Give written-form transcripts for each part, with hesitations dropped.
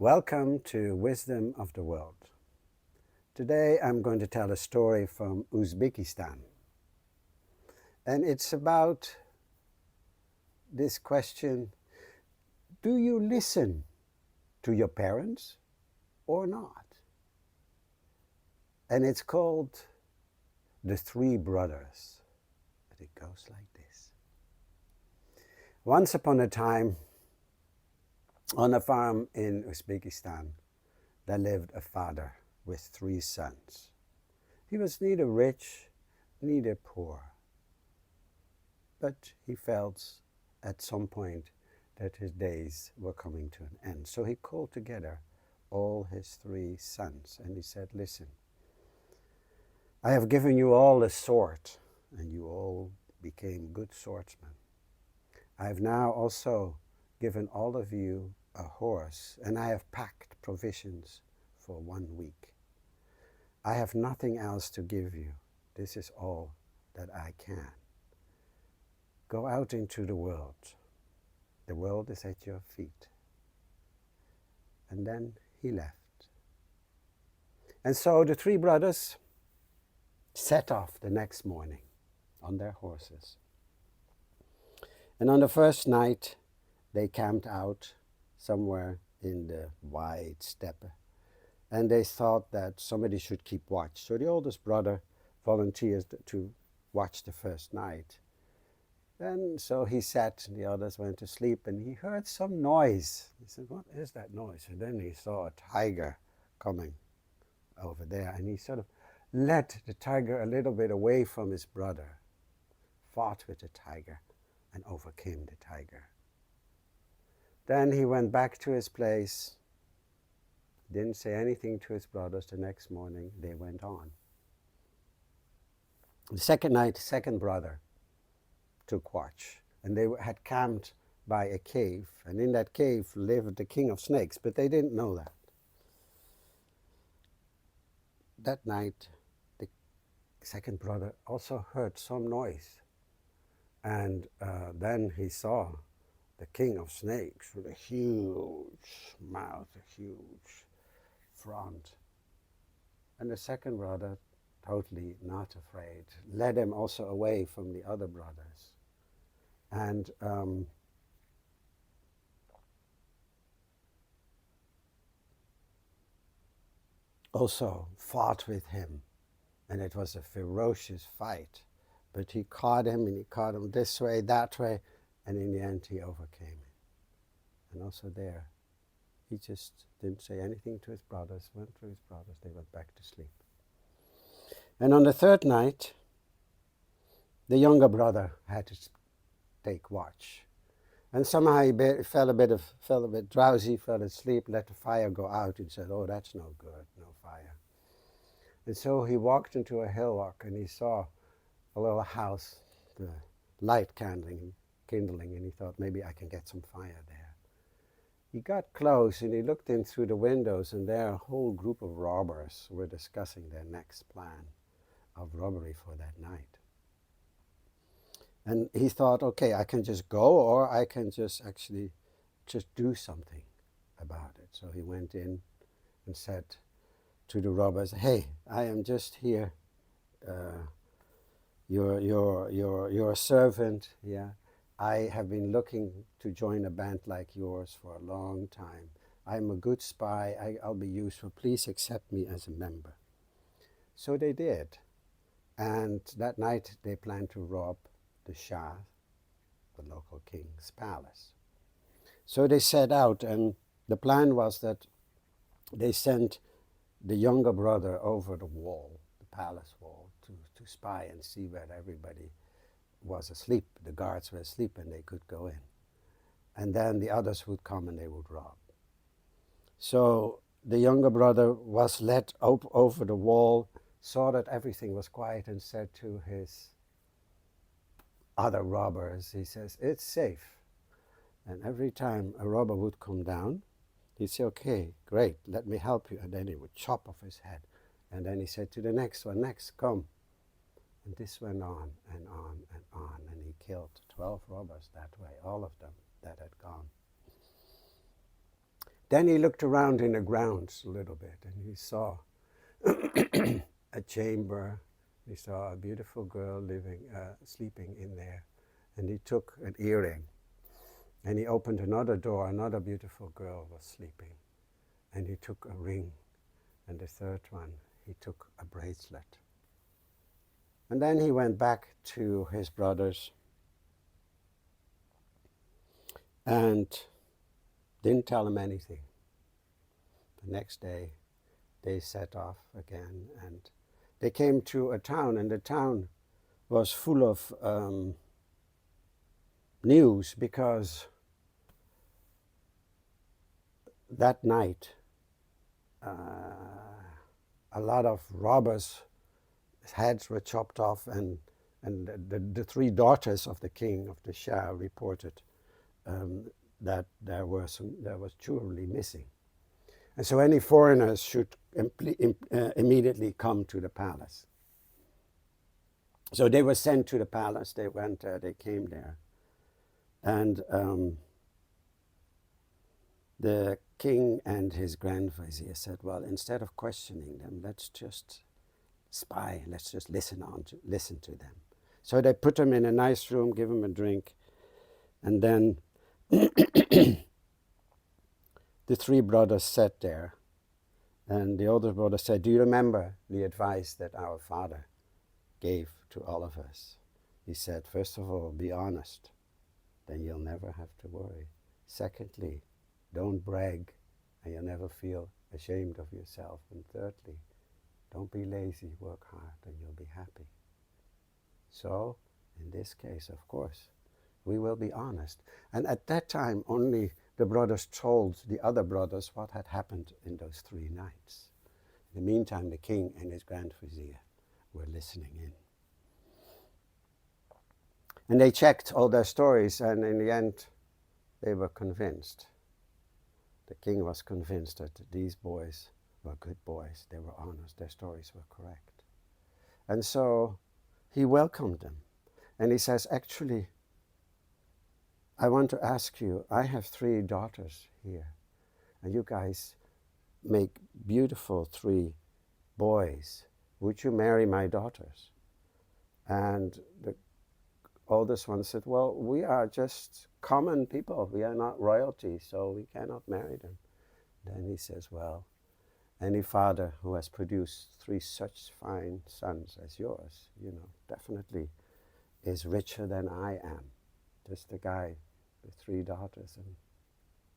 Welcome to Wisdom of the World. Today I'm going to tell a story from Uzbekistan. And it's about this question, do you listen to your parents or not? And it's called The Three Brothers. But it goes like this. Once upon a time, on a farm in Uzbekistan, there lived a father with 3 sons. He was neither rich, neither poor. But he felt at some point that his days were coming to an end. So he called together all his 3 sons and he said, listen, I have given you all a sword and you all became good swordsmen. I have now also given all of you a horse and I have packed provisions for 1 week. I have nothing else to give you. This is all that I can. Go out into the world. The world is at your feet. And then he left. And so the 3 brothers set off the next morning on their horses. And on the first night, they camped out somewhere in the wide steppe. And they thought that somebody should keep watch. So the oldest brother volunteered to watch the first night. And so he sat, and the others went to sleep, and he heard some noise. He said, what is that noise? And then he saw a tiger coming over there, and he sort of led the tiger a little bit away from his brother, fought with the tiger, and overcame the tiger. Then he went back to his place, didn't say anything to his brothers. The next morning, they went on. The second night, the second brother took watch, and they had camped by a cave, and in that cave lived the king of snakes, but they didn't know that. That night, the second brother also heard some noise, and then he saw the king of snakes with a huge mouth, a huge front. And the second brother, totally not afraid, led him also away from the other brothers. And also fought with him. And it was a ferocious fight. But he caught him, and he caught him this way, that way, and in the end he overcame him. And also there, he just didn't say anything to his brothers, went to his brothers, they went back to sleep. And on the third night, the younger brother had to take watch. And somehow he felt a bit drowsy, fell asleep, let the fire go out, and said, oh, that's no good, no fire. And so he walked into a hillock, and he saw a little house, the light kindling, and he thought, maybe I can get some fire there. He got close, and he looked in through the windows, and there a whole group of robbers were discussing their next plan of robbery for that night. And he thought, okay, I can just go, or I can just do something about it. So he went in and said to the robbers, hey, I am just here, you're a servant, yeah. I have been looking to join a band like yours for a long time. I'm a good spy, I'll be useful, please accept me as a member. So they did. And that night they planned to rob the Shah, the local king's palace. So they set out, and the plan was that they sent the younger brother over the wall, the palace wall, to spy and see where everybody was asleep. The guards were asleep and they could go in. And then the others would come and they would rob. So the younger brother was led over the wall, saw that everything was quiet, and said to his other robbers, he says, it's safe. And every time a robber would come down, he'd say, okay, great, let me help you. And then he would chop off his head. And then he said to the next one, next, come. And this went on and on and on. And he killed 12 robbers that way, all of them that had gone. Then he looked around in the grounds a little bit, and he saw a chamber. He saw a beautiful girl sleeping in there. And he took an earring, and he opened another door. Another beautiful girl was sleeping. And he took a ring, and the third one, he took a bracelet. And then he went back to his brothers and didn't tell them anything. The next day, they set off again, and they came to a town, and the town was full of news, because that night a lot of robbers' heads were chopped off, and the three daughters of the king, of the Shah, reported that there was jewelry missing. And so any foreigners should immediately come to the palace. So they were sent to the palace. They went there, they came there. And the king and his grand vizier said, well, instead of questioning them, let's just spy, let's just listen to them. So they put them in a nice room, give them a drink, and then the three brothers sat there, and the older brother said, do you remember the advice that our father gave to all of us? He said, first of all, be honest, then you'll never have to worry. Secondly, don't brag, and you'll never feel ashamed of yourself. And thirdly, don't be lazy, work hard, and you'll be happy. So, in this case, of course, we will be honest. And at that time, only the brothers told the other brothers what had happened in those 3 nights. In the meantime, the king and his grand vizier were listening in. And they checked all their stories, and in the end, they were convinced. The king was convinced that these boys were good boys. They were honest. Their stories were correct. And so he welcomed them. And he says, actually, I want to ask you, I have 3 daughters here, and you guys make beautiful 3 boys. Would you marry my daughters? And the oldest one said, well, we are just common people. We are not royalty, so we cannot marry them. Then he says, well, any father who has produced 3 such fine sons as yours, definitely is richer than I am. Just a guy with 3 daughters, and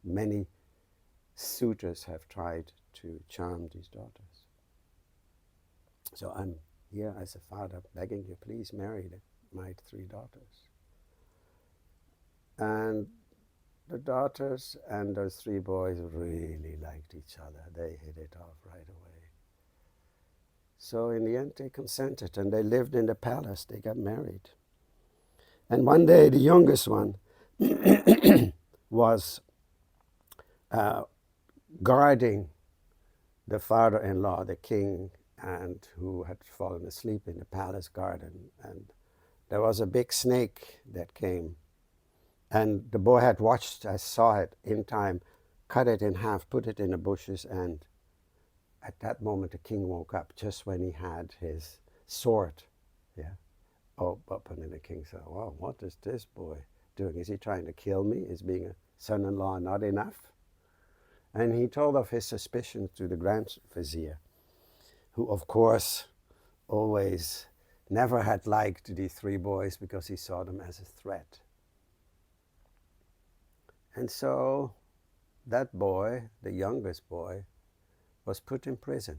many suitors have tried to charm these daughters. So I'm here as a father begging you, please marry my 3 daughters. And the daughters and those 3 boys really liked each other. They hit it off right away. So in the end, they consented, and they lived in the palace. They got married. And one day, the youngest one was guarding the father-in-law, the king, and who had fallen asleep in the palace garden. And there was a big snake that came. And the boy had watched, I saw it in time, cut it in half, put it in the bushes, and at that moment the king woke up, just when he had his sword, up, and then the king said, well, what is this boy doing? Is he trying to kill me? Is being a son-in-law not enough? And he told of his suspicions to the grand vizier, who of course always never had liked these 3 boys because he saw them as a threat. And so that boy, the youngest boy, was put in prison.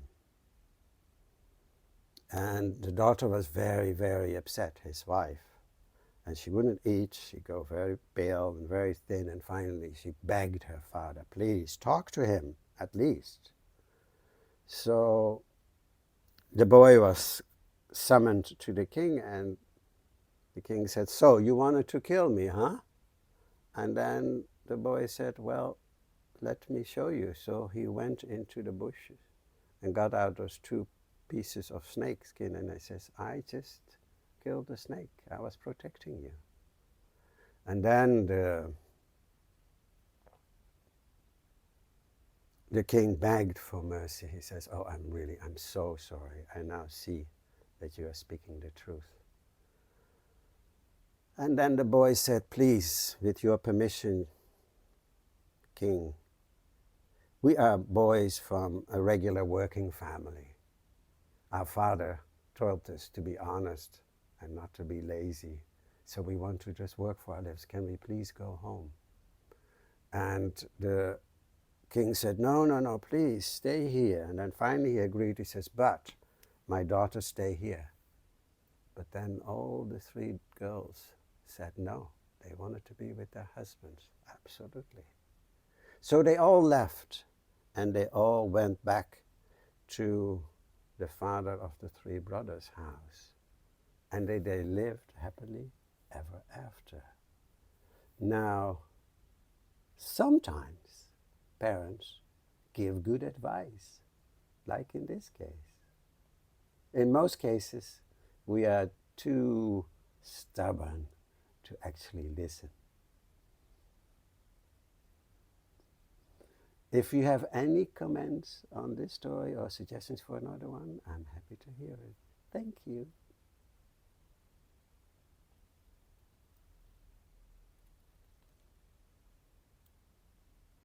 And the daughter was very, very upset, his wife. And she wouldn't eat. She'd go very pale and very thin. And finally she begged her father, please talk to him at least. So the boy was summoned to the king, and the king said, so you wanted to kill me, huh? And then the boy said, well, let me show you. So he went into the bushes and got out those 2 pieces of snake skin, and he says, I just killed the snake. I was protecting you. And then the king begged for mercy. He says, oh, I'm so sorry. I now see that you are speaking the truth. And then the boy said, please, with your permission, king, we are boys from a regular working family. Our father told us to be honest and not to be lazy. So we want to just work for our lives. Can we please go home? And the king said, no, no, no, please stay here. And then finally he agreed. He says, but my daughters stay here. But then all the three girls said no. They wanted to be with their husbands. Absolutely. So they all left and they all went back to the father of the three brothers' house. And they lived happily ever after. Now, sometimes parents give good advice, like in this case. In most cases, we are too stubborn to actually listen. If you have any comments on this story or suggestions for another one, I'm happy to hear it. Thank you.